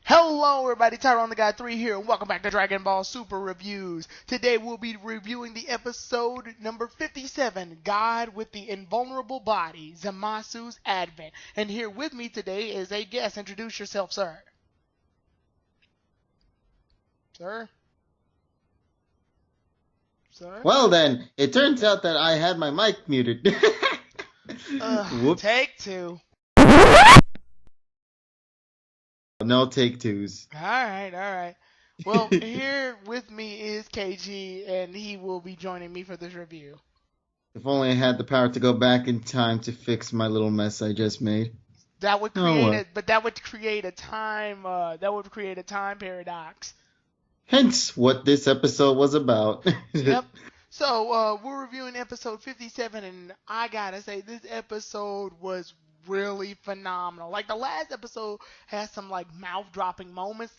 Hello everybody, Tyrone the Guy 3 here, and welcome back to Dragon Ball Super Reviews. Today we'll be reviewing the episode number 57, God with the Invulnerable Body, Zamasu's Advent. And here with me today is a guest. Introduce yourself, sir. Sir? Sir? Well then, it turns out that I had my mic muted. Whoops. Take two. No take twos. Alright. Well, here with me is KG, and he will be joining me for this review. If only I had the power to go back in time to fix my little mess I just made. That would Oh create well. that would create a time paradox. Hence what this episode was about. Yep. So we're reviewing episode 57, and I gotta say this episode was really phenomenal. Like the last episode had some like mouth dropping moments,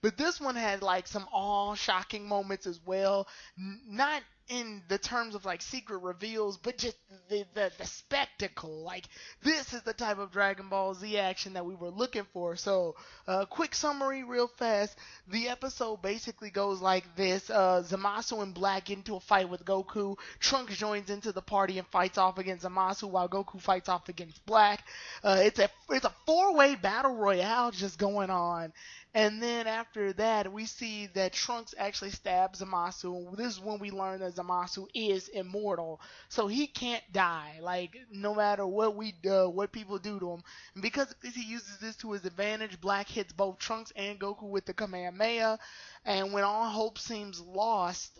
but this one had like some awe shocking moments as well. Not in the terms of like secret reveals, but just the spectacle. Like this is the type of Dragon Ball Z action that we were looking for. So quick summary real fast. The episode basically goes like this. Zamasu and Black get into a fight with Goku. Trunks joins into the party and fights off against Zamasu while Goku fights off against Black. It's a four-way battle royale just going on. And then after that, we see that Trunks actually stabs Zamasu. This is when we learn that Zamasu is immortal, so he can't die. Like no matter what people do to him, and because he uses this to his advantage, Black hits both Trunks and Goku with the Kamehameha. And when all hope seems lost,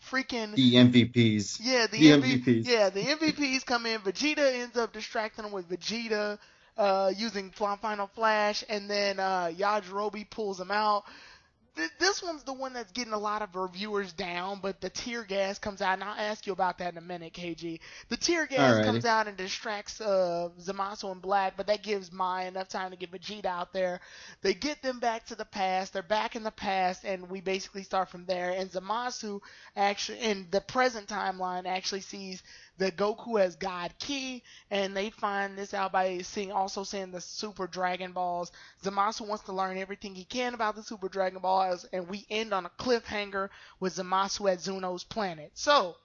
freaking The MVPs. yeah, The MVPs. the MVPs come in. Vegeta ends up distracting them with Vegeta using Final Flash, and then Yajirobe pulls him out. This one's the one that's getting a lot of reviewers down, but the tear gas comes out, and I'll ask you about that in a minute, KG. The tear gas comes Alrighty. out and distracts Zamasu and Black, but that gives Mai enough time to get Vegeta out there. They get them back to the past. They're back in the past, and we basically start from there. And Zamasu actually, in the present timeline, actually sees that Goku has God Ki, and they find this out by also seeing the Super Dragon Balls. Zamasu wants to learn everything he can about the Super Dragon Balls, and we end on a cliffhanger with Zamasu at Zuno's planet. So,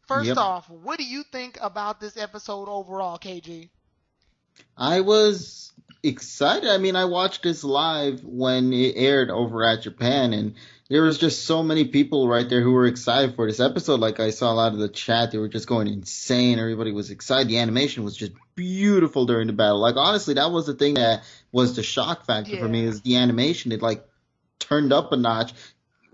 first Yep. off, what do you think about this episode overall, KG? I was excited. I mean, I watched this live when it aired over at Japan, and there was just so many people right there who were excited for this episode. Like, I saw a lot of the chat, they were just going insane. Everybody was excited. The animation was just beautiful during the battle. Like, honestly, that was the thing that was the shock factor for me, Yeah. is the animation. It, like, turned up a notch,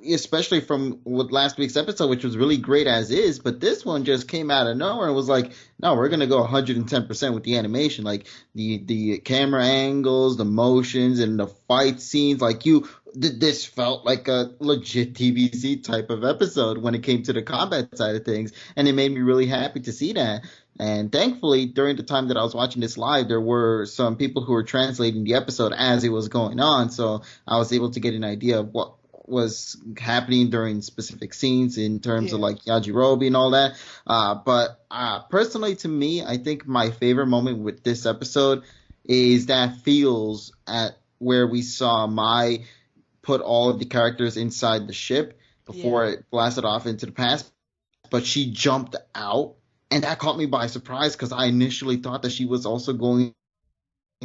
especially from with last week's episode, which was really great as is, but this one just came out of nowhere and was like, no, we're gonna go 110% with the animation, like the camera angles, the motions, and the fight scenes. Like this felt like a legit TVC type of episode when it came to the combat side of things, and it made me really happy to see that. And thankfully, during the time that I was watching this live, there were some people who were translating the episode as it was going on, so I was able to get an idea of what was happening during specific scenes in terms of Yeah. like Yajirobe and all that. But personally, to me, I think my favorite moment with this episode is that feels at where we saw Mai put all of the characters inside the ship before Yeah. it blasted off into the past, but she jumped out. And that caught me by surprise because I initially thought that she was also going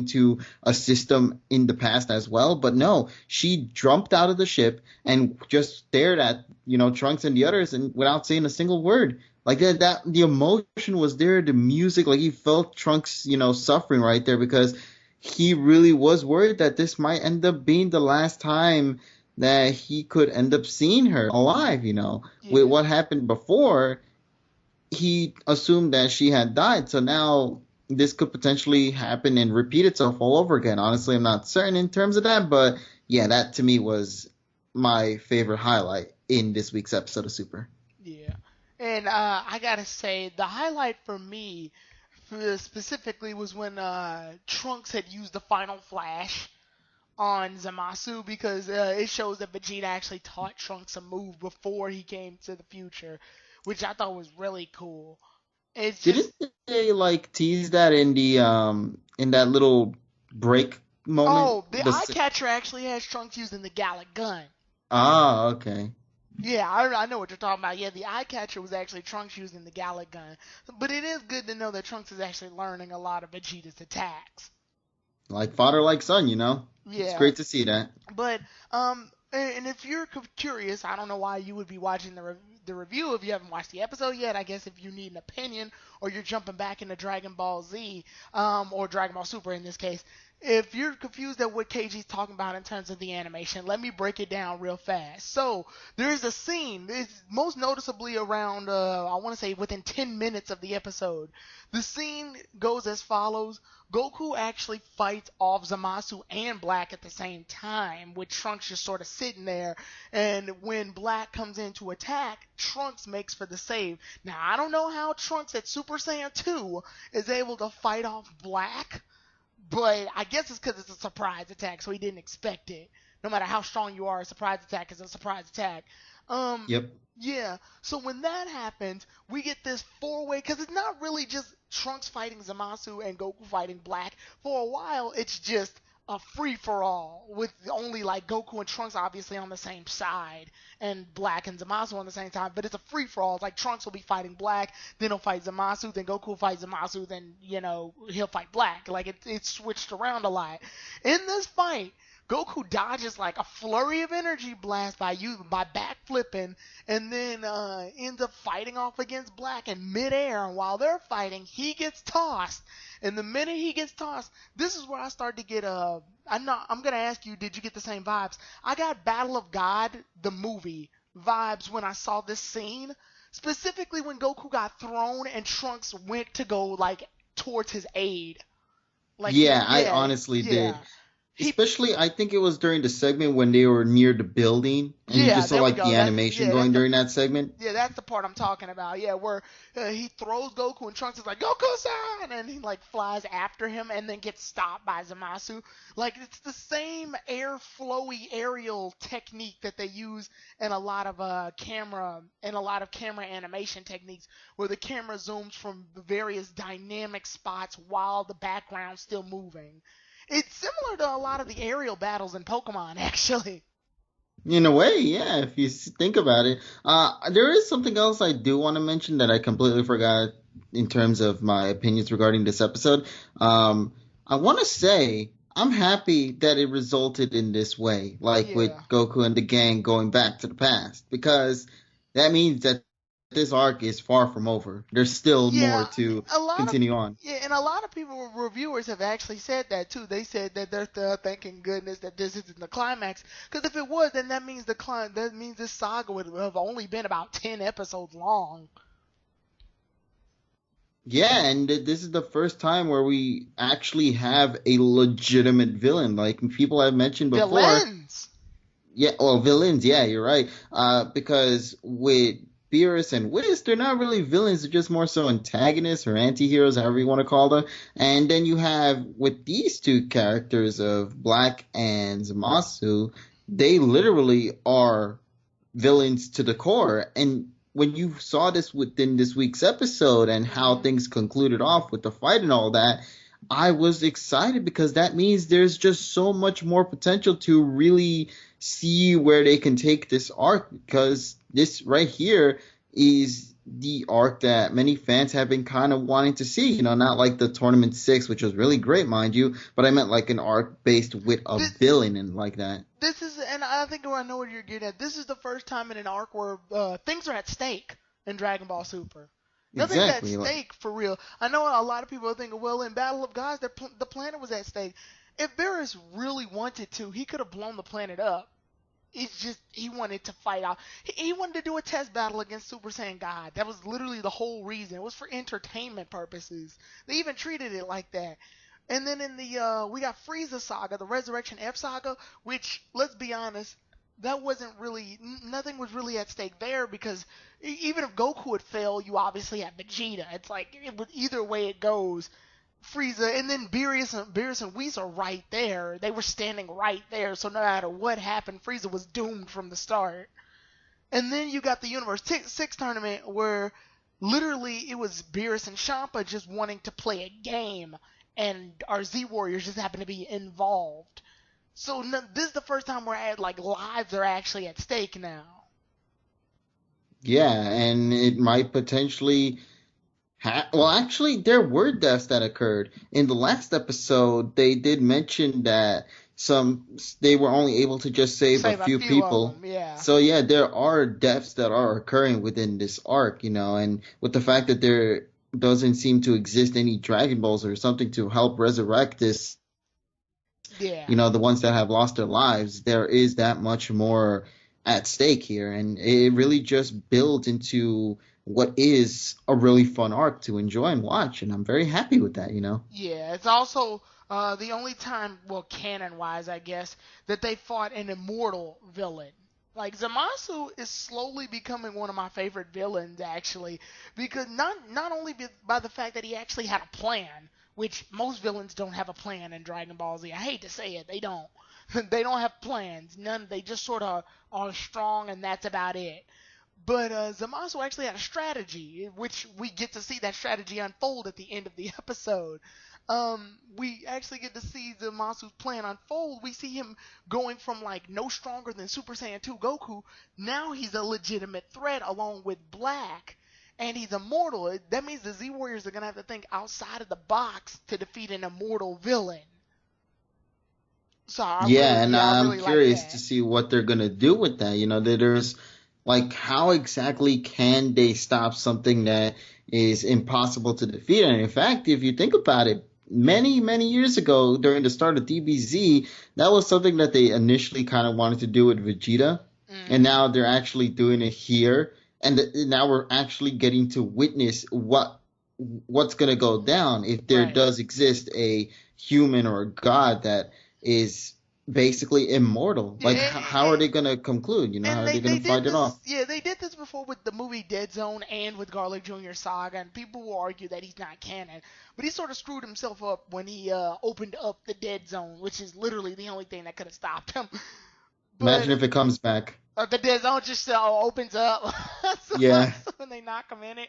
to a system in the past as well, but no, she jumped out of the ship and just stared at Trunks and the others, and without saying a single word. Like that the emotion was there, the music, like you felt Trunks suffering right there, because he really was worried that this might end up being the last time that he could end up seeing her alive. With Yeah. what happened before, he assumed that she had died, so now this could potentially happen and repeat itself all over again. Honestly, I'm not certain in terms of that, but yeah, that to me was my favorite highlight in this week's episode of Super. Yeah. And I gotta say, the highlight for me specifically was when Trunks had used the Final Flash on Zamasu, because it shows that Vegeta actually taught Trunks a move before he came to the future, which I thought was really cool. It's just Didn't they like tease that in the in that little break moment? Oh, the eye catcher actually has Trunks using the Gallic gun. Ah, okay. Yeah, I know what you're talking about. Yeah, the eye catcher was actually Trunks using the Gallic gun. But it is good to know that Trunks is actually learning a lot of Vegeta's attacks. Like father, like son, you know? It's Yeah, great to see that. but and if you're curious, I don't know why you would be watching the review if you haven't watched the episode yet. I guess if you need an opinion or you're jumping back into Dragon Ball Z, or Dragon Ball Super in this case. If you're confused at what KG's talking about in terms of the animation, let me break it down real fast. So there is a scene, it's most noticeably around, I want to say within 10 minutes of the episode. The scene goes as follows. Goku actually fights off Zamasu and Black at the same time, with Trunks just sort of sitting there. And when Black comes in to attack, Trunks makes for the save. Now, I don't know how Trunks at Super Saiyan 2 is able to fight off Black, but I guess it's because it's a surprise attack, so he didn't expect it. No matter how strong you are, a surprise attack is a surprise attack. Um, Yep. yeah. So when that happens, we get this four-way, because it's not really just Trunks fighting Zamasu and Goku fighting Black. For a while, it's just a free-for-all with only like Goku and Trunks obviously on the same side and Black and Zamasu on the same time. But it's a free-for-all. It's like Trunks will be fighting Black, then he'll fight Zamasu, then Goku will fight Zamasu, then he'll fight Black. Like it's switched around a lot. In this fight, Goku dodges like a flurry of energy blast by backflipping, and then ends up fighting off against Black in midair. And while they're fighting, he gets tossed. And the minute he gets tossed, this is where I start to get I'm gonna ask you, did you get the same vibes? I got Battle of God, the movie vibes when I saw this scene. Specifically when Goku got thrown and Trunks went to go like towards his aid. Like Yeah, I yeah, honestly did. yeah. He Especially, I think it was during the segment when they were near the building, and you Yeah, just saw there we like go. the animation going during that segment. That's the part I'm talking about. Yeah, where he throws Goku and Trunks is like Goku-san, and he like flies after him and then gets stopped by Zamasu. Like it's the same air flowy aerial technique that they use in a lot of camera animation techniques, where the camera zooms from the various dynamic spots while the background's still moving. It's similar to a lot of the aerial battles in Pokemon, actually. In a way, yeah, if you think about it. There is something else I do want to mention that I completely forgot in terms of my opinions regarding this episode. I want to say I'm happy that it resulted in this way, like with Yeah. Goku and the gang going back to the past, because that means that this arc is far from over. There's still more Yeah, to a lot of continue on. yeah, and a lot of people, reviewers, have actually said that too. They said that they're thanking goodness that this isn't the climax, because if it was, then that means that means this saga would have only been about 10 episodes long. Yeah, and this is the first time where we actually have a legitimate villain. Like people have mentioned before, Villains. yeah, well, villains, yeah, you're right. Because with Beerus and Whis, they're not really villains, they're just more so antagonists or anti-heroes, however you want to call them. And then you have, with these two characters of Black and Zamasu, they literally are villains to the core. And when you saw this within this week's episode and how Hmm. things concluded off with the fight and all that, I was excited because that means there's just so much more potential to really see where they can take this arc, because this right here is the arc that many fans have been kind of wanting to see. You know, not like the Tournament 6, which was really great, mind you, but I meant like an arc based with a This, villain and like that. this is, and I think I know what you're getting at. This is the first time in an arc where things are at stake in Dragon Ball Super. Nothing's at Exactly. Like, stake for real. I know a lot of people are thinking, well, in Battle of Gods, the planet was at stake. If Beerus really wanted to, he could have blown the planet up. It's just he wanted to fight out. He wanted to do a test battle against Super Saiyan God. That was literally the whole reason. It was for entertainment purposes. They even treated it like that. And then in the we got Frieza Saga, the Resurrection F Saga, which, let's be honest, that wasn't really, nothing was really at stake there, because even if Goku would fail, you obviously have Vegeta. It's like either way it goes, Frieza, and then Beerus and Whis are right there. They were standing right there, so no matter what happened, Frieza was doomed from the start. And then you got the Universe 6 tournament, where literally it was Beerus and Champa just wanting to play a game. and our Z Warriors just happen to be involved. So this is the first time we're at like lives are actually at stake now. Yeah, and it might potentially well, actually, there were deaths that occurred. In the last episode, they did mention that some they were only able to just save a Save a few few of people. them, yeah. So yeah, there are deaths that are occurring within this arc, and with the fact that there doesn't seem to exist any Dragon Balls or something to help resurrect this, Yeah. the ones that have lost their lives, there is that much more at stake here, and it really just builds into what is a really fun arc to enjoy and watch, and I'm very happy with that. Yeah, it's also the only time, well, canon-wise, I guess, that they fought an immortal villain. Like Zamasu is slowly becoming one of my favorite villains, actually, because not only by the fact that he actually had a plan, which most villains don't have a plan in Dragon Ball Z. I hate to say it, they don't. They don't have plans. None. They just sort of are strong, and that's about it. But Zamasu actually had a strategy, which we get to see that strategy unfold at the end of the episode. We actually get to see Zamasu's plan unfold. We see him going from like no stronger than Super Saiyan 2 Goku. Now he's a legitimate threat along with Black. And he's immortal. That means the Z Warriors are going to have to think outside of the box to defeat an immortal villain. So Yeah, and I I'm really like curious to that. see what they're gonna do with that. There's like how exactly can they stop something that is impossible to defeat? And in fact, if you think about it, many, many years ago during the start of DBZ, that was something that they initially kind of wanted to do with Vegeta, and Hmm. now they're actually doing it here, and now we're actually getting to witness what's gonna go down if there Right. does exist a human or a god that is basically immortal. Like, Yeah, how are they gonna conclude? How and are they they gonna did fight it this, off? yeah, they did this before with the movie Dead Zone and with Garlic Jr. Saga, and people will argue that he's not canon, but he sort of screwed himself up when he opened up the Dead Zone, which is literally the only thing that could have stopped him. But Imagine if it comes back. the Dead Zone just opens up, so, Yeah. so when they knock him in it.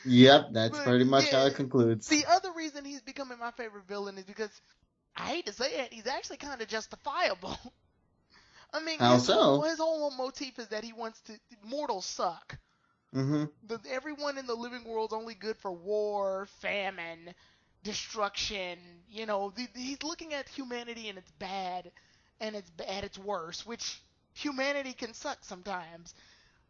Yep, that's But pretty much how yeah, it concludes. the other reason he's becoming my favorite villain is because I hate to say it, he's actually kind of justifiable. I mean, How so? his whole motif is that he wants to mortals suck. Mm-hmm. Everyone in the living world's only good for war, famine, destruction. He's looking at humanity and it's bad, and it's at its worst, which humanity can suck sometimes,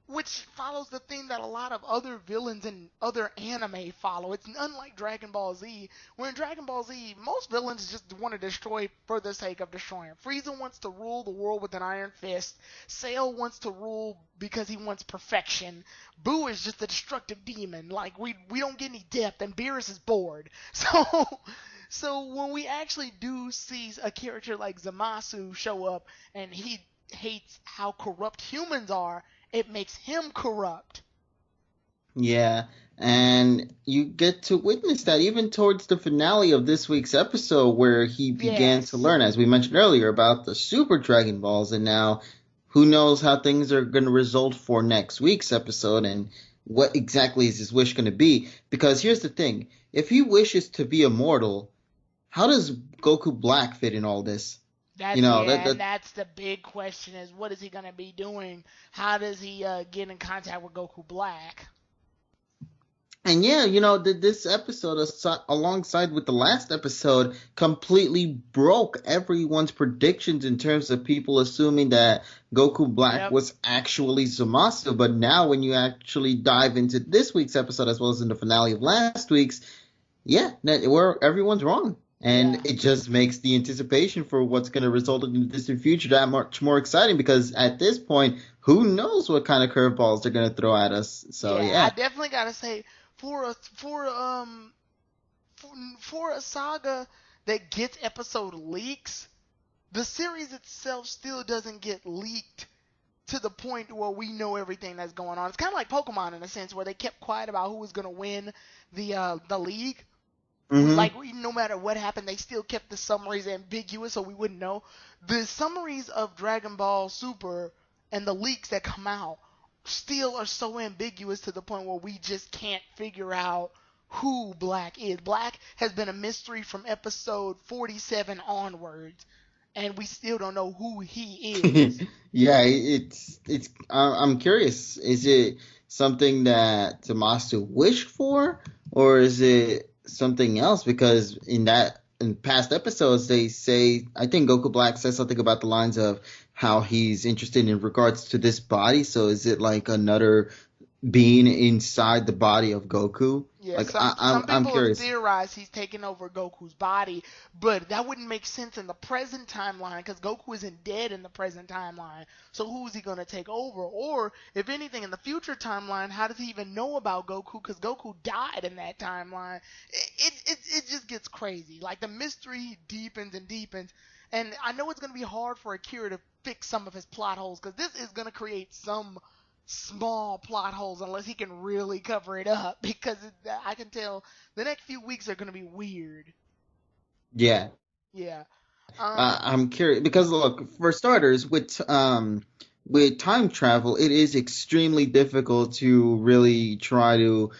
which follows the theme that a lot of other villains in other anime follow. It's unlike Dragon Ball Z, where in Dragon Ball Z, most villains just want to destroy for the sake of destroying. Frieza wants to rule the world with an iron fist. Cell wants to rule because he wants perfection. Boo is just a destructive demon. Like, we don't get any depth, and Beerus is bored. So when we actually do see a character like Zamasu show up, and he hates how corrupt humans are, it makes him corrupt. Yeah, and you get to witness that even towards the finale of this week's episode, where he began to Yes. learn, as we mentioned earlier, about the Super Dragon Balls, and now who knows how things are going to result for next week's episode, and what exactly is his wish going to be? Because here's the thing: if he wishes to be immortal, how does Goku Black fit in all this? You That's know yeah, that and that that's the big question: is what is he gonna be doing? How does he get in contact with Goku Black? And yeah, this episode, alongside with the last episode, completely broke everyone's predictions in terms of people assuming that Goku Black Yep. was actually Zamasu. But now, when you actually dive into this week's episode, as well as in the finale of last week's, yeah, where everyone's wrong. Yeah. And it just makes the anticipation for what's going to result in the distant future that much more exciting, because at this point, who knows what kind of curveballs they're going to throw at us. So, Yeah, I yeah. definitely gotta say for, for a saga that gets episode leaks, the series itself still doesn't get leaked to the point where we know everything that's going on. It's kind of like Pokemon in a sense, where they kept quiet about who was going to win the league. Hmm. No matter what happened, they still kept the summaries ambiguous, so we wouldn't know. The summaries of Dragon Ball Super and the leaks that come out still are so ambiguous to the point where we just can't figure out who Black is. Black has been a mystery from episode 47 onwards, and we still don't know who he is. Yeah, it's. I'm curious. Is it something that Tommaso wished for, or is it something else? Because in past episodes, they say I think Goku Black says something about the lines of how he's interested in regards to this body. So is it like another being inside the body of Goku? Yeah, Like some I'm people have curious. theorized he's taking over Goku's body, but that wouldn't make sense in the present timeline because Goku isn't dead in the present timeline. So who's he gonna take over? Or if anything, in the future timeline, how does he even know about Goku? Because Goku died in that timeline. It just gets crazy. Like the mystery deepens and deepens, and I know it's gonna be hard for Akira to fix some of his plot holes because this is gonna create some small plot holes unless he can really cover it up because I can tell the next few weeks are going to be weird. Yeah, Yeah. Um. I'm curious because look, for starters, with time travel, it is extremely difficult to really try to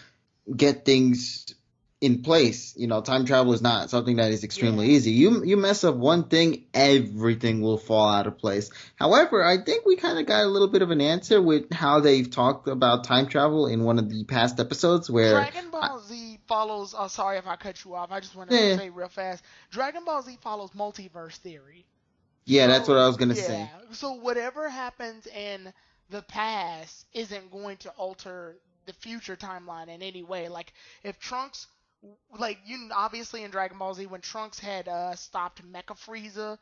get things in place. You know, time travel is not something that is extremely Yeah. easy. You mess up one thing, everything will fall out of place. However, I think we kind of got a little bit of an answer with how they've talked about time travel in one of the past episodes where Dragon Ball Z follows. Oh, sorry if I cut you off. I just want to eh, say real fast. Dragon Ball Z follows multiverse theory. yeah, that's what So I was gonna yeah. say. So whatever happens in the past isn't going to alter the future timeline in any way. Like if Trunks, like you obviously in Dragon Ball Z when Trunks had stopped Mecha Frieza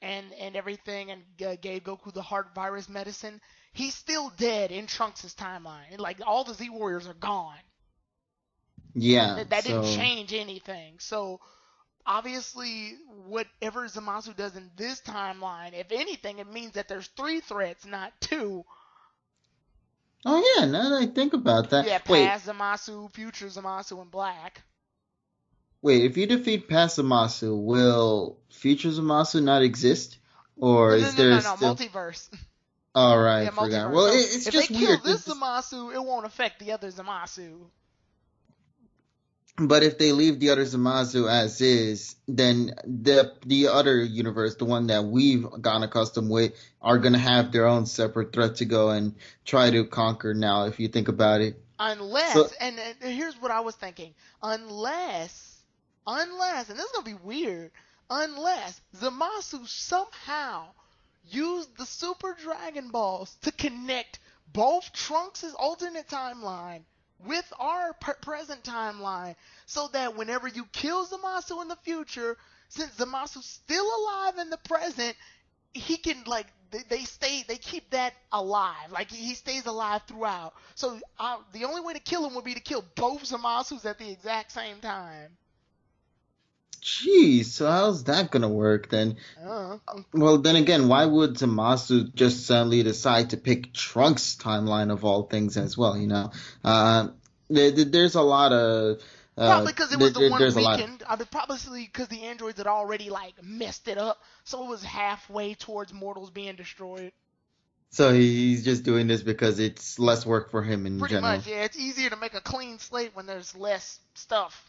and everything and gave Goku the heart virus medicine, he's still dead in Trunks' timeline. Like all the Z Warriors are gone. Yeah, That didn't so change anything. So obviously, whatever Zamasu does in this timeline, if anything, it means that there's three threats, not two. oh yeah, now that I think about that, Yeah, past Zamasu, future Zamasu, and Black. wait, if you defeat Pasamasu, will future Zamasu not exist? Or No, no, is no, there no, no, still. multiverse. Alright, Yeah, I forgot. multiverse. Well, So it's if they just kill weird. this Zamasu, it won't affect the other Zamasu. But if they leave the other Zamasu as is, then the other universe, the one that we've gotten accustomed with, are gonna have their own separate threat to go and try to conquer now, if you think about it. So Unless, and here's what I was thinking. Unless, and this is gonna be weird. Unless Zamasu somehow used the Super Dragon Balls to connect both Trunks' alternate timeline with our present timeline, so that whenever you kill Zamasu in the future, since Zamasu's still alive in the present, he can like they keep that alive. Like he stays alive throughout. So the only way to kill him would be to kill both Zamasus at the exact same time. Jeez, so how's that gonna work then? Uh, Well, then again, why would Zamasu just suddenly decide to pick Trunks' timeline of all things as well? You know, there's a lot of Probably because it was the one there's a lot. weekend. I mean, probably because the androids had already like messed it up, so it was halfway towards mortals being destroyed. So he's just doing this because it's less work for him in Pretty much, general. yeah. It's easier to make a clean slate when there's less stuff.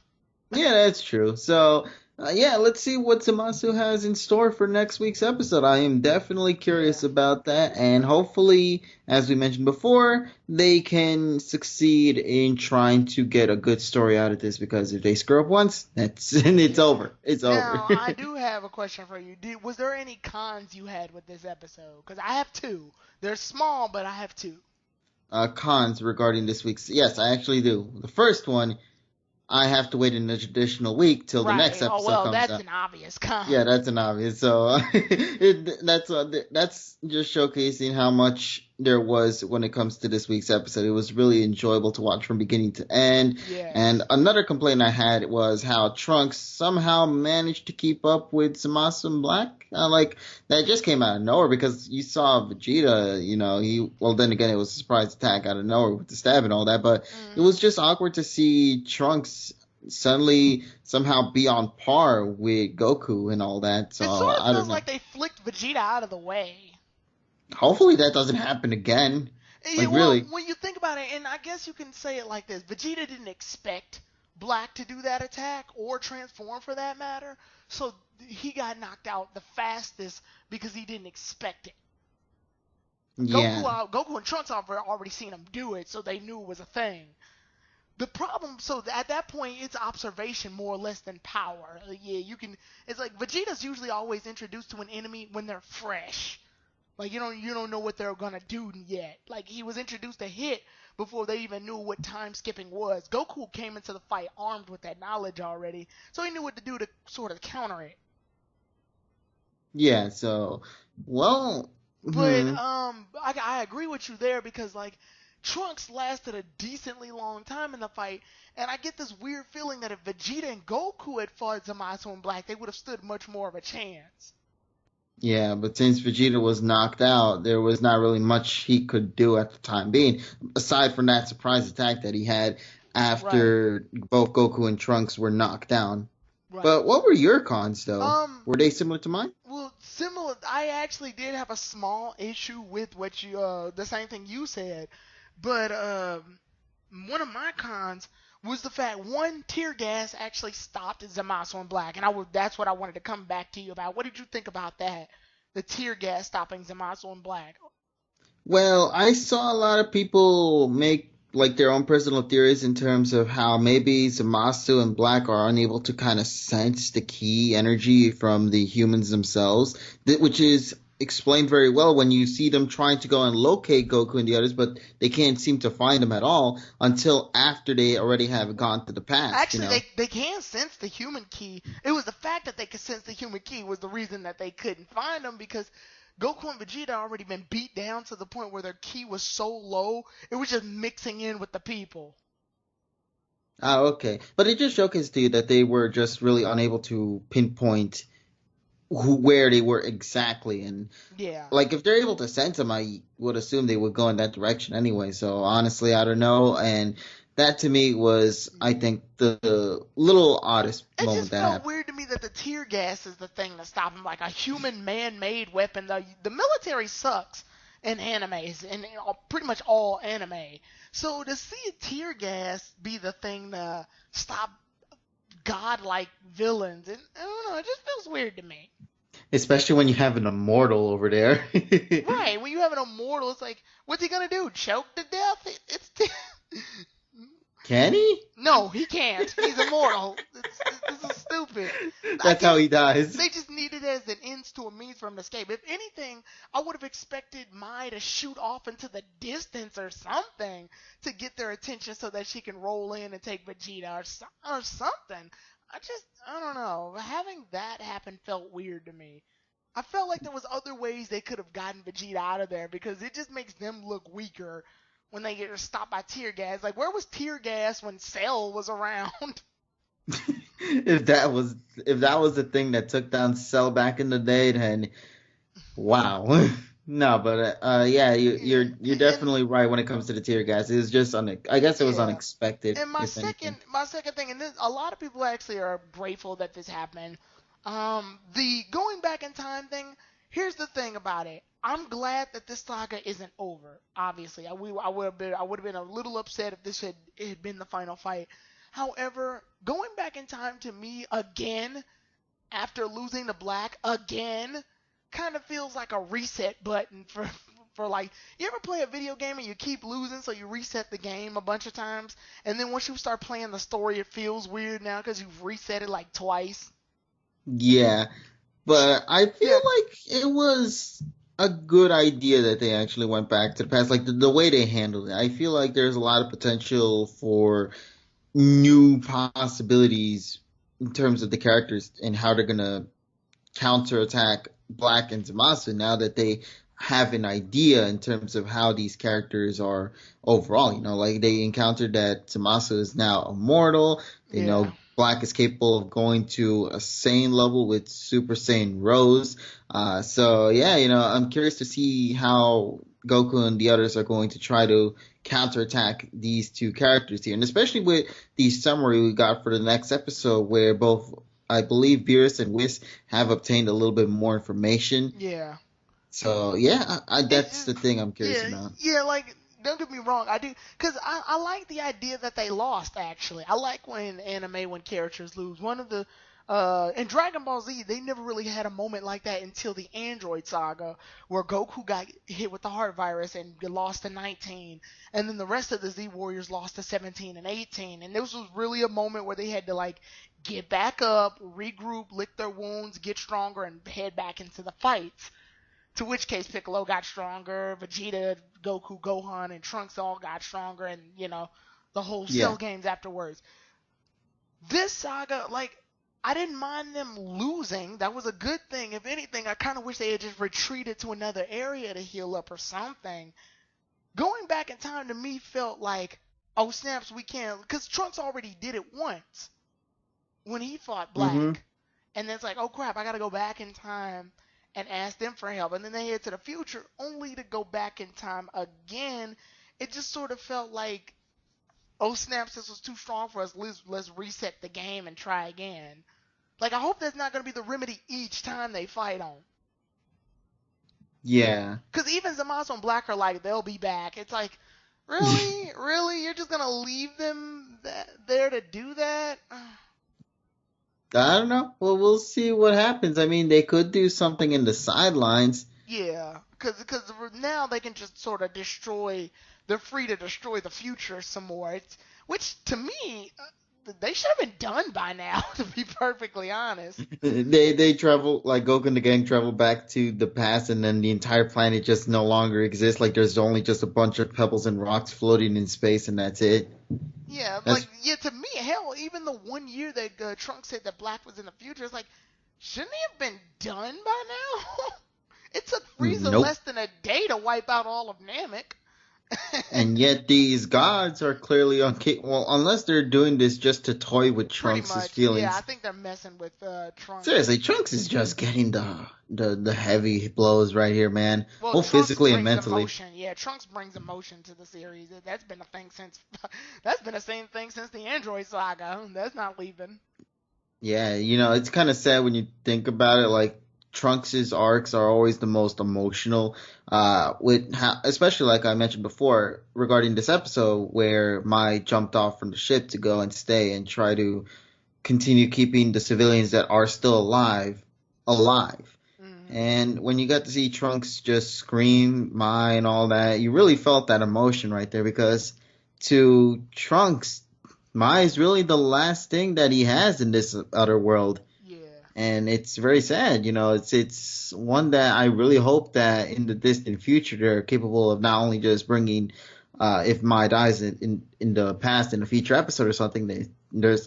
Yeah, that's true. So, yeah, let's see what Zamasu has in store for next week's episode. I am definitely Yeah. curious about that, and hopefully, as we mentioned before, they can succeed in trying to get a good story out of this. Because if they screw up once, that's and it's Yeah. over. It's over. Now, I do have a question for you. Was there any cons you had with this episode? Because I have two. They're small, but I have two. Cons regarding this week's. Yes, I actually do. The first one, I have to wait an additional week till the next Right. Oh, episode well, comes that's out. an obvious con. Yeah, that's an obvious. So that's just showcasing how much there was when it comes to this week's episode. It was really enjoyable to watch from beginning to end. And Yes. another complaint I had was how Trunks somehow managed to keep up with Zamasu and Black. Like that just came out of nowhere because you saw Vegeta. You know, well then again it was a surprise attack out of nowhere with the stab and all that. But it Hmm. was just awkward to see Trunks suddenly somehow be on par with Goku and all that. So It sort of I don't feels know. like they flicked Vegeta out of the way. Hopefully that doesn't happen again. Yeah, Like well, really. when you think about it, and I guess you can say it like this: Vegeta didn't expect Black to do that attack or transform for that matter. So he got knocked out the fastest because he didn't expect it. Yeah. Goku and Trunks have already seen him do it, so they knew it was a thing. The problem, so at that point, it's observation more or less than power. Yeah, you can. It's like Vegeta's usually always introduced to an enemy when they're fresh. Like you don't know what they're gonna do yet. Like he was introduced to Hit before they even knew what time skipping was. Goku came into the fight armed with that knowledge already, so he knew what to do to sort of counter it. Yeah. So, well, But hmm. I agree with you there because like Trunks lasted a decently long time in the fight, and I get this weird feeling that if Vegeta and Goku had fought Zamasu and Black, they would have stood much more of a chance. Yeah, but since Vegeta was knocked out, there was not really much he could do at the time being, aside from that surprise attack that he had Right, after both Goku and Trunks were knocked down. right. But what were your cons, though? Um, Were they similar to mine? well, similar. I actually did have a small issue with what you, the same thing you said, but one of my cons was the fact one tear gas actually stopped Zamasu and Black, and that's what I wanted to come back to you about. What did you think about that? The tear gas stopping Zamasu and Black. Well, I saw a lot of people make like their own personal theories in terms of how maybe Zamasu and Black are unable to kind of sense the key energy from the humans themselves, which is explained very well when you see them trying to go and locate Goku and the others, but they can't seem to find them at all until after they already have gone to the past, you Actually, know? they can sense the human key. It was the fact that they could sense the human key was the reason that they couldn't find them because Goku and Vegeta already been beat down to the point where their key was so low it was just mixing in with the people. Oh, okay. But it just showcased to you that they were just really unable to pinpoint where they were exactly, and Yeah. like if they're able to sense them, I would assume they would go in that direction anyway. So honestly, I don't know. And that to me was, I think, the little oddest It moment just that felt happened. weird to me that the tear gas is the thing to stop him, like a human man-made weapon. The military sucks in animes, and pretty much all anime. So to see a tear gas be the thing to stop godlike villains, and I don't know, it just feels weird to me. Especially when you have an immortal over there. Right, when you have an immortal, it's like, what's he gonna do? Choke to death? Can he? No, he can't. He's immortal. This is stupid. I That's get how he dies. they just need it as an ends to a means for him to escape. If anything, I would have expected Mai to shoot off into the distance or something to get their attention so that she can roll in and take Vegeta or something. I don't know. Having that happen felt weird to me. I felt like there was other ways they could have gotten Vegeta out of there because it just makes them look weaker when they get stopped by tear gas. Like, where was tear gas when Cell was around? If that was the thing that took down Cell back in the day, then wow. No, but yeah, you're and definitely right when it comes to the tear gas. It was just I guess it was yeah. unexpected, And if anything. my second thing, and this, a lot of people actually are grateful that this happened. The going back in time thing. Here's the thing about it. I'm glad that this saga isn't over. Obviously, I would have been a little upset if this had been the final fight. However, going back in time to me again after losing to Black again kind of feels like a reset button for like you ever play a video game and you keep losing so you reset the game a bunch of times and then once you start playing the story it feels weird now because you've reset it like twice. Yeah, but I feel Yeah, like it was a good idea that they actually went back to the past, like the way they handled it. I feel like there's a lot of potential for new possibilities in terms of the characters and how they're gonna counterattack Black and Zamasu now that they have an idea in terms of how these characters are overall. Like they encountered that Zamasu is now immortal. They yeah. know Black is capable of going to a Saiyan level with Super Saiyan Rose. So yeah, I'm curious to see how Goku and the others are going to try to counterattack these two characters here, and especially with the summary we got for the next episode, where both I believe Beerus and Whis have obtained a little bit more information. Yeah. So yeah, It, that's the thing I'm curious yeah, about. yeah, like don't get me wrong, I do, because I like the idea that they lost, actually. I like when anime, when characters lose. One of the, in Dragon Ball Z, they never really had a moment like that until the Android Saga, where Goku got hit with the heart virus and lost to 19, and then the rest of the Z Warriors lost to 17 and 18, and this was really a moment where they had to, like, get back up, regroup, lick their wounds, get stronger, and head back into the fights. To which case Piccolo got stronger, Vegeta, Goku, Gohan, and Trunks all got stronger, and the whole Cell Yeah. games afterwards. This saga, like, I didn't mind them losing. That was a good thing. If anything, I kind of wish they had just retreated to another area to heal up or something. Going back in time to me felt like, oh snaps, we can't, because Trunks already did it once when he fought Mm-hmm. Black. And then it's like, oh crap, I gotta go back in time and ask them for help. And then they head to the future only to go back in time again. It just sort of felt like, oh snaps, this was too strong for us. Let's reset the game and try again. Like, I hope that's not gonna be the remedy each time they fight on. Yeah. Because even Zamasu and Black are like, they'll be back. It's like, really? Really? You're just gonna leave them there to do that? I don't know. Well, we'll see what happens. I mean, they could do something in the sidelines. Yeah, because now they can just sort of destroy. They're free to destroy the future some more. Which to me, they should have been done by now. To be perfectly honest. They travel, like Goku and the gang travel back to the past, and then the entire planet just no longer exists. Like there's only just a bunch of pebbles and rocks floating in space, and that's it. Yeah, like That's yeah. To me, hell, even the 1 year that Trunks said that Black was in the future, it's like, shouldn't he have been done by now? It took Frieza nope. less than a day to wipe out all of Namek. And yet these gods are clearly well, unless they're doing this just to toy with Pretty Trunks' much, yeah. I feelings. think they're messing with Trunks. Seriously, Trunks is just getting the heavy blows right here, man. Well, Both Trunks physically and brings mentally. emotion. Yeah, Trunks brings emotion to the series. That's been a thing since. That's been the same thing since the Android saga. That's not leaving. Yeah, it's kind of sad when you think about it. Like Trunks' arcs are always the most emotional. With especially like I mentioned before regarding this episode where Mai jumped off from the ship to go and stay and try to continue keeping the civilians that are still alive. Hmm. And when you got to see Trunks just scream Mai and all that, you really felt that emotion right there because to Trunks, Mai is really the last thing that he has in this other world. Yeah. And it's very sad, it's one that I really hope that in the distant future they're capable of not only just bringing if Mai dies in the past in a future episode or something,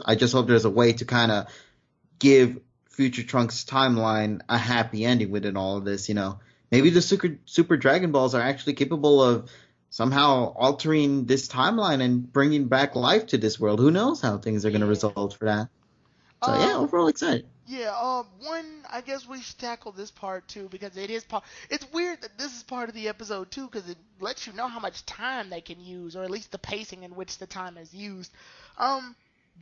I just hope there's a way to kind of give future Trunks timeline a happy ending within all of this. Maybe the Super Dragon Balls are actually capable of somehow altering this timeline and bringing back life to this world. Who knows how things are going to Yeah. result for that? So yeah, Um. overall excited. Yeah. One. I guess we should tackle this part too because it is part. It's weird that this is part of the episode too because it lets you know how much time they can use, or at least the pacing in which the time is used. Um.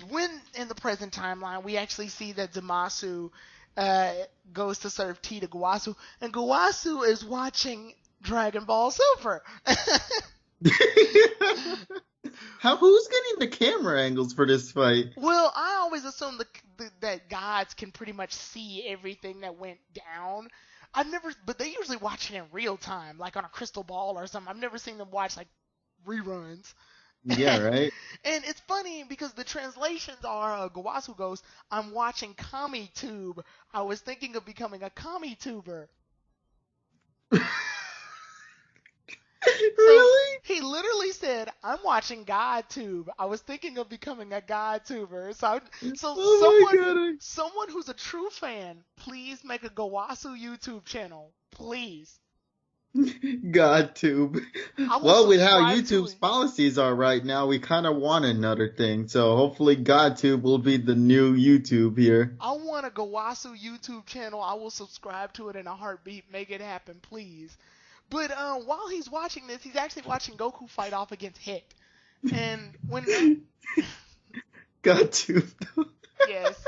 When in the present timeline we actually see that Zamasu uh, goes to serve tea to Guasu, and Guasu is watching Dragon Ball Super. Who's getting the camera angles for this fight? Well, I always assume that gods can pretty much see everything that went down. I've never, but they usually watch it in real time, like on a crystal ball or something. I've never seen them watch like reruns. Yeah, right. And it's funny because the translations are Gawasu goes, I'm watching Kami Tube. I was thinking of becoming a Kami Tuber. So Really? he literally said, "I'm watching GodTube. I was thinking of becoming a GodTuber." So Oh my god. someone who's a true fan, please make a Gawasu YouTube channel, please. GodTube. I will Well, with how subscribe to YouTube's it. policies are right now, we kind of want another thing. So hopefully GodTube will be the new YouTube here. I want a Gawasu YouTube channel. I will subscribe to it in a heartbeat. Make it happen, please. But while he's watching this, he's actually watching Goku fight off against Hit. And when that, GodTube. yes,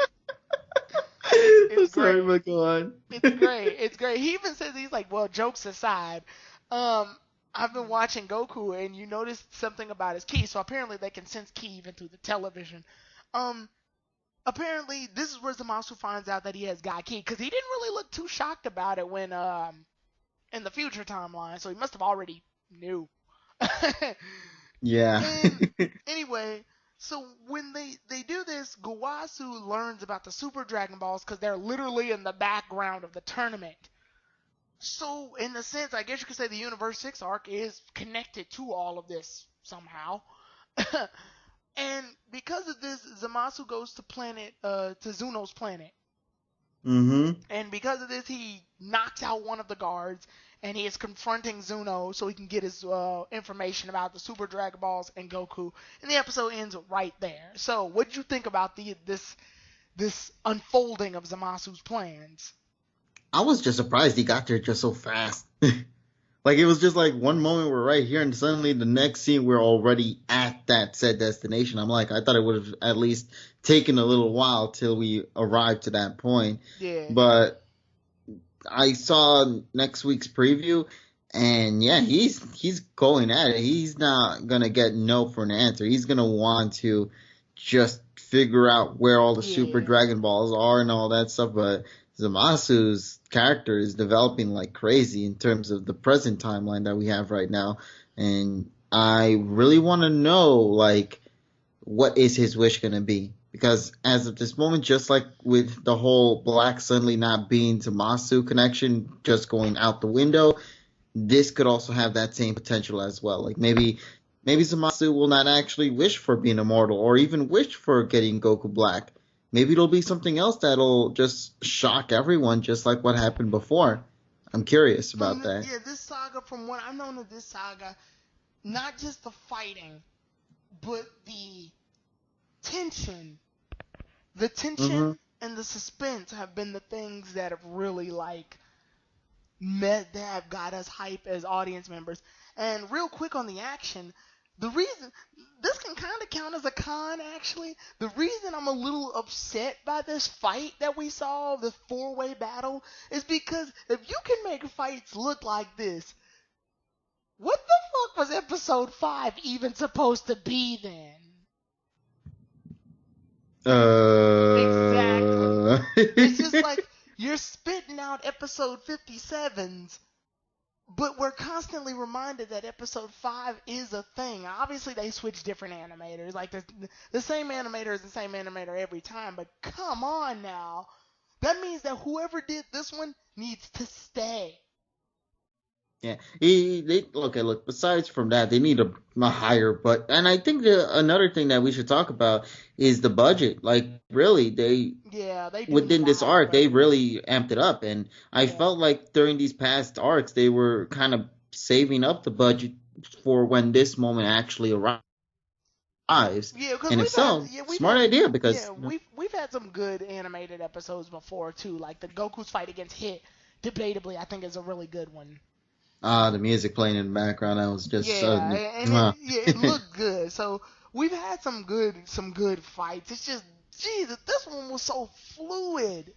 it's I'm sorry, great. but go on. It's great. It's great. He even says he's like, well, jokes aside, um, I've been watching Goku, and you noticed something about his ki. So apparently they can sense ki even through the television. Um, apparently this is where Zamasu finds out that he has God ki, because he didn't really look too shocked about it when in the future timeline. So he must have already knew. Yeah. And anyway, so when they do this, Gowasu learns about the Super Dragon Balls because they're literally in the background of the tournament. So in a sense, I guess you could say the Universe 6 arc is connected to all of this somehow. And because of this, Zamasu goes to Zuno's planet. Mm-hmm. And because of this, he knocks out one of the guards, and he is confronting Zuno so he can get his information about the Super Dragon Balls and Goku. And the episode ends right there. So, what did you think about this unfolding of Zamasu's plans? I was just surprised he got there just so fast. Like it was just like one moment we're right here, and suddenly the next scene we're already at that said destination. I'm like, I thought it would have at least taken a little while till we arrived to that point. Yeah. But I saw next week's preview, and yeah, he's going at it. He's not gonna get no for an answer. He's gonna want to just figure out where all the Super Yeah. Dragon Balls are and all that stuff. But Zamasu's character is developing like crazy in terms of the present timeline that we have right now, and I really want to know like what is his wish gonna be? Because as of this moment, just like with the whole Black suddenly not being Zamasu connection just going out the window, this could also have that same potential as well. Like maybe Zamasu will not actually wish for being immortal or even wish for getting Goku Black. Maybe it'll be something else that'll just shock everyone, just like what happened before. I'm curious about that. Yeah, this saga, from what I've known of this saga, not just the fighting, but tension, the Mm-hmm. tension and the suspense have been the things that have really like that have got us hype as audience members. And real quick on the action, the reason this can kind of count as a con actually. The reason I'm a little upset by this fight that we saw, the four-way battle, is because if you can make fights look like this, what the fuck was episode 5 even supposed to be then? Exactly. It's just like you're spitting out episode 57s, but we're constantly reminded that episode 5 is a thing. Obviously, they switch different animators. Like, the same animator is the same animator every time, but come on now. That means that whoever did this one needs to stay. Yeah, look. Besides from that, they need a higher, but and I think another thing that we should talk about is the budget. Like, really, they Yeah, they do need within a this higher arc, they budget. really amped it up, and I Yeah. felt like during these past arcs, they were kind of saving up the budget for when this moment actually arrives. Yeah, because And if so, smart idea because we've had some good animated episodes before too. Like the Goku's fight against Hit, debatably, I think is a really good one. the music playing in the background, that was just so. Yeah, and it looked good. So we've had some good fights. It's just, Jesus, this one was so fluid.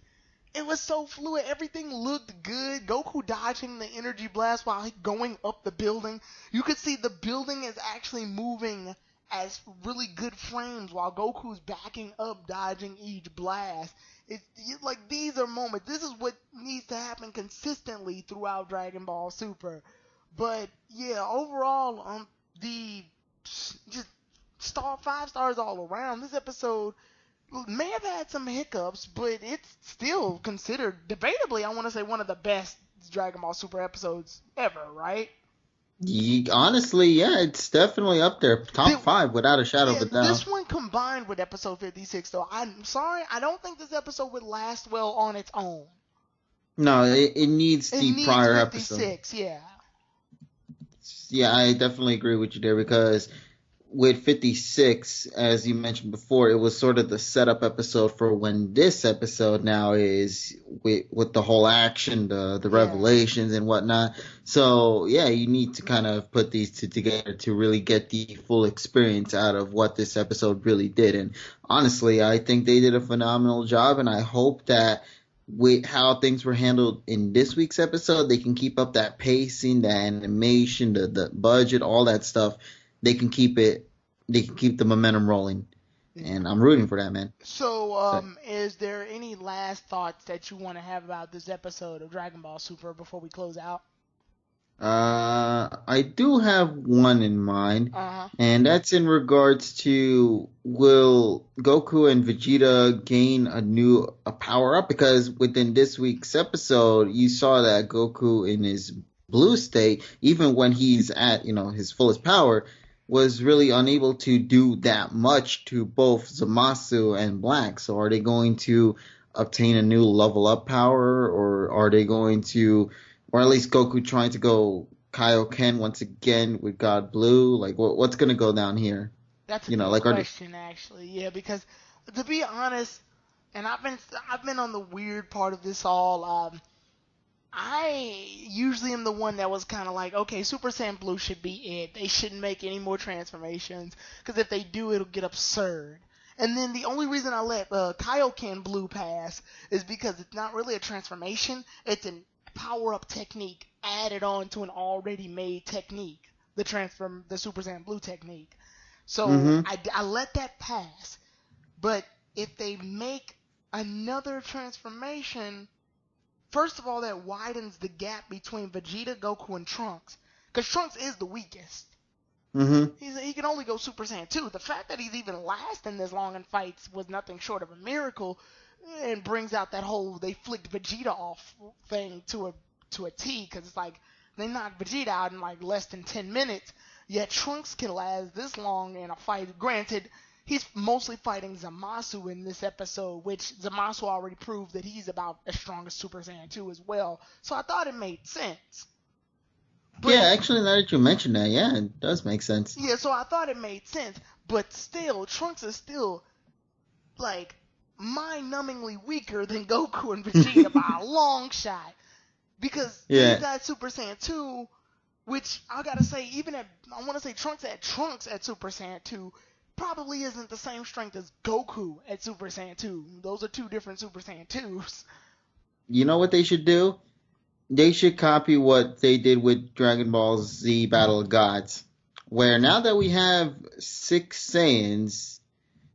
It was so fluid. Everything looked good. Goku dodging the energy blast while he going up the building. You could see the building is actually moving as really good frames while Goku's backing up, dodging each blast. Like these are moments. This is what needs to happen consistently throughout Dragon Ball Super. But yeah, overall, the just 5 stars all around. This episode may have had some hiccups, but it's still considered, debatably, I want to say one of the best Dragon Ball Super episodes ever, right? Honestly, yeah, it's definitely up there, top five without a shadow of Yeah, a doubt. this one combined with episode 56, though, I'm sorry, I don't think this episode would last well on its own. No, it needs It the needs prior episode. 56, yeah. Yeah, I definitely agree with you there because with 56, as you mentioned before, it was sort of the setup episode for when this episode now is with the whole action, the Yeah. revelations and whatnot. So yeah, you need to kind of put these two together to really get the full experience out of what this episode really did. And honestly, I think they did a phenomenal job, and I hope that with how things were handled in this week's episode, they can keep up that pacing, the animation, the budget, all that stuff. They can keep it. They can keep the momentum rolling, Yeah. and I'm rooting for that, man. So, So, is there any last thoughts that you want to have about this episode of Dragon Ball Super before we close out? I do have one in mind, Uh huh. and that's in regards to will Goku and Vegeta gain a power up? Because within this week's episode, you saw that Goku in his blue state, even when he's at his fullest power, was really unable to do that much to both Zamasu and Black. So are they going to obtain a new level up power, or are they going to, or at least Goku trying to go Kaioken once again with God Blue? Like, what's gonna go down here? That's a You know, good like, question, actually. Yeah, because to be honest, and I've been on the weird part of this all. I usually am the one that was kind of like, okay, Super Saiyan Blue should be it. They shouldn't make any more transformations because if they do, it'll get absurd. And then the only reason I let Kaioken Blue pass is because it's not really a transformation. It's a power up technique added on to an already made technique, the Super Saiyan Blue technique. So mm-hmm. I let that pass. But if they make another transformation, first of all, that widens the gap between Vegeta, Goku, and Trunks. Because Trunks is the weakest. Mm-hmm. He can only go Super Saiyan 2. The fact that he's even lasting this long in fights was nothing short of a miracle, and brings out that whole they flicked Vegeta off thing to a T. Because it's like they knocked Vegeta out in like less than 10 minutes. Yet Trunks can last this long in a fight. Granted, he's mostly fighting Zamasu in this episode, which Zamasu already proved that he's about as strong as Super Saiyan 2 as well. So I thought it made sense. But Yeah, actually, now that you mention that, yeah, it does make sense. yeah, so I thought it made sense. But still, Trunks is still like mind-numbingly weaker than Goku and Vegeta by a long shot. Because he's Yeah, got Super Saiyan 2, which I gotta say, I want to say Trunks at Super Saiyan 2 probably isn't the same strength as Goku at Super Saiyan 2. Those are two different Super Saiyan 2s. you know what they should do? They should copy what they did with Dragon Ball Z Battle of Gods, where now that we have six Saiyans,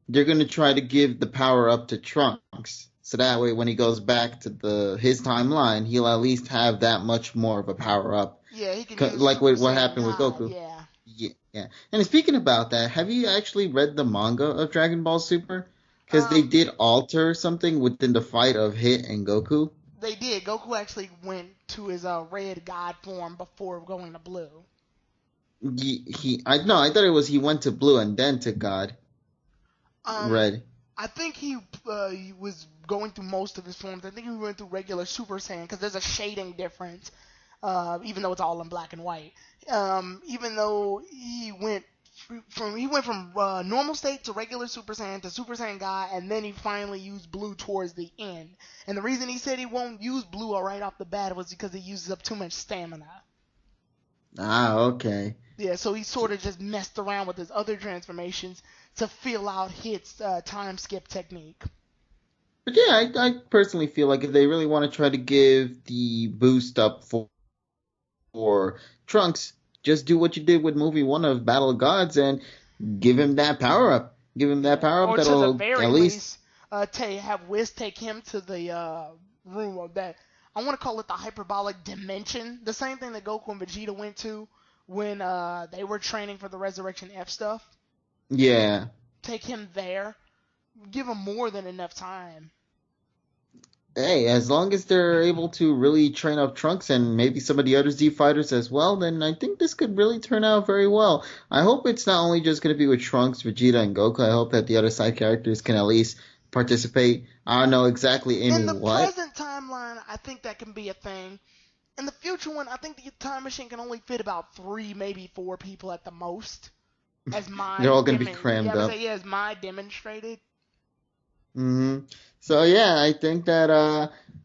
they're gonna try to give the power up to Trunks. So that way, when he goes back to his timeline, he'll at least have that much more of a power up, Yeah, he can use like Super with what Saiyan happened with God, Goku. yeah. Yeah, yeah. And speaking about that, have you actually read the manga of Dragon Ball Super? Because they Um, did alter something within the fight of Hit and Goku. they did. Goku actually went to his red God form before going to blue. I no, I thought it was he went to Blue and then to God Um, Red. I think he was going through most of his forms. I think he went through regular Super Saiyan because there's a shading difference, even though it's all in black and white. Even though he went from normal state to regular Super Saiyan to Super Saiyan God, and then he finally used blue towards the end. And the reason he said he won't use blue right off the bat was because he uses up too much stamina. Ah, okay. Yeah, so he sort of just messed around with his other transformations to feel out his time skip technique. But yeah, I personally feel like if they really want to try to give the boost up for Trunks, just do what you did with movie one of Battle of Gods and give him that power up. Give him that Yeah, power up or to the that'll very at least. least, have Wiz take him to the room of that. I want to call it the hyperbolic dimension, the same thing that Goku and Vegeta went to when they were training for the Resurrection F stuff. Yeah. Take him there, give him more than enough time. Hey, as long as they're able to really train up Trunks and maybe some of the other Z fighters as well, then I think this could really turn out very well. I hope it's not only just going to be with Trunks, Vegeta, and Goku. I hope that the other side characters can at least participate. I don't know exactly In the in what. present timeline, I think that can be a thing. In the future one, I think the time machine can only fit about 3, maybe 4 people at the most. They're all going to be crammed up. As my demonstrated. So yeah, I think that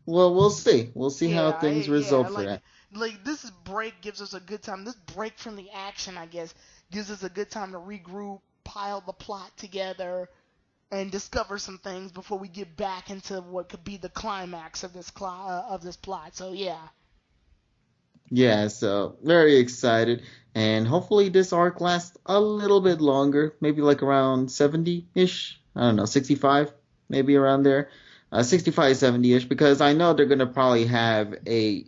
well, we'll see. We'll see how Yeah, things yeah, result for that. like this break gives us a good time. This break from the action, I guess, gives us a good time to regroup, pile the plot together, and discover some things before we get back into what could be the climax of this plot. So yeah. Yeah, so very excited. And hopefully this arc lasts a little bit longer, maybe like around 70-ish. I don't know, 65, maybe around there. 65, 70-ish, because I know they're going to probably have a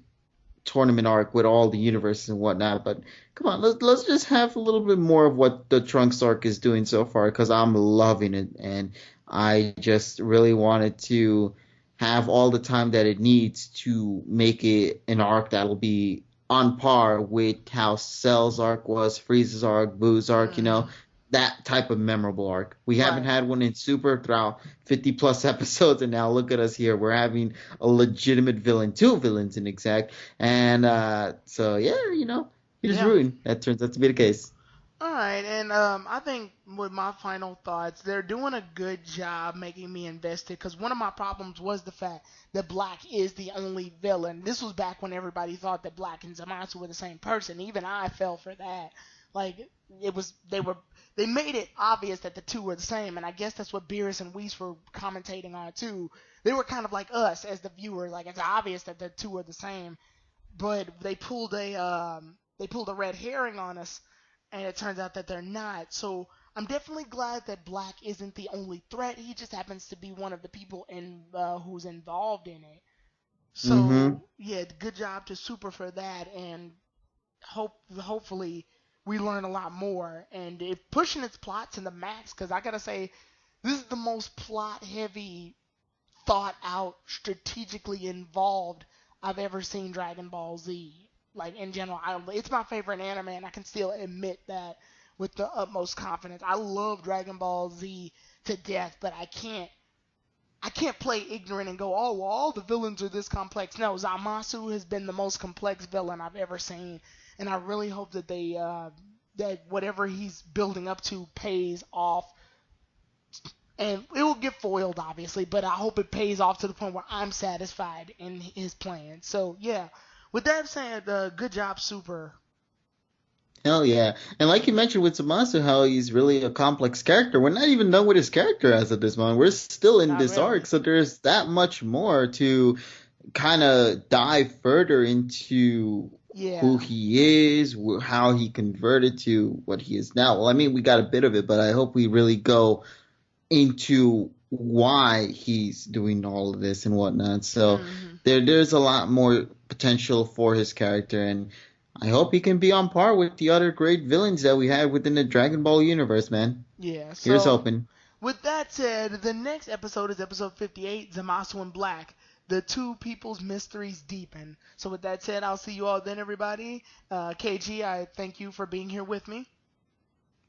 tournament arc with all the universes and whatnot. But come on, let's just have a little bit more of what the Trunks arc is doing so far, because I'm loving it, and I just really wanted to have all the time that it needs to make it an arc that'll be on par with how Cell's arc was, Frieza's arc, Boo's arc, Hmm. that type of memorable arc. We haven't Right. had one in Super throughout 50 plus episodes, and now look at us here. We're having a legitimate villain, two villains in exact. And so, yeah, here's Yeah. rooting. That turns out to be the case. All right, and I think with my final thoughts, they're doing a good job making me invested. Because one of my problems was the fact that Black is the only villain. This was back when everybody thought that Black and Zamasu were the same person. Even I fell for that. Like it was, they made it obvious that the two were the same, and I guess that's what Beerus and Weiss were commentating on too. They were kind of like us as the viewer. Like it's obvious that the two are the same, but they pulled a red herring on us, and it turns out that they're not. So I'm definitely glad that Black isn't the only threat. He just happens to be one of the people who's involved in it. Mm-hmm. So yeah, good job to Super for that, and hopefully we learn a lot more. And if pushing its plot to the max, because I gotta say, this is the most plot heavy, thought out, strategically involved I've ever seen Dragon Ball Z. Like in general, it's my favorite anime, and I can still admit that with the utmost confidence. I love Dragon Ball Z to death, but I can't play ignorant and go, oh, well, all the villains are this complex. No, Zamasu has been the most complex villain I've ever seen, and I really hope that that whatever he's building up to pays off, and it will get foiled, obviously, but I hope it pays off to the point where I'm satisfied in his plan. So yeah, with that said, good job, Super. Hell yeah. And like you mentioned with Tommaso, how he's really a complex character. We're not even done with his character as of this moment. We're still in Not this arc, really. so there's that much more to kind of dive further into who Yeah. he is, how he converted to what he is now. Well, I mean, we got a bit of it, but I hope we really go into why he's doing all of this and whatnot. So Hmm. there's a lot more potential for his character, and I hope he can be on par with the other great villains that we had within the Dragon Ball universe, man. Yeah. Here's So hoping. with that said, the next episode is episode 58, Zamasu and Black. The two people's mysteries deepen. So with that said, I'll see you all then, everybody. KG, I thank you for being here with me.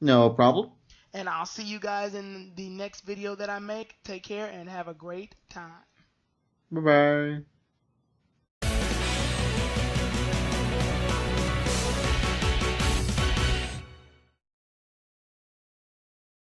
No problem. And I'll see you guys in the next video that I make. Take care and have a great time. Bye bye.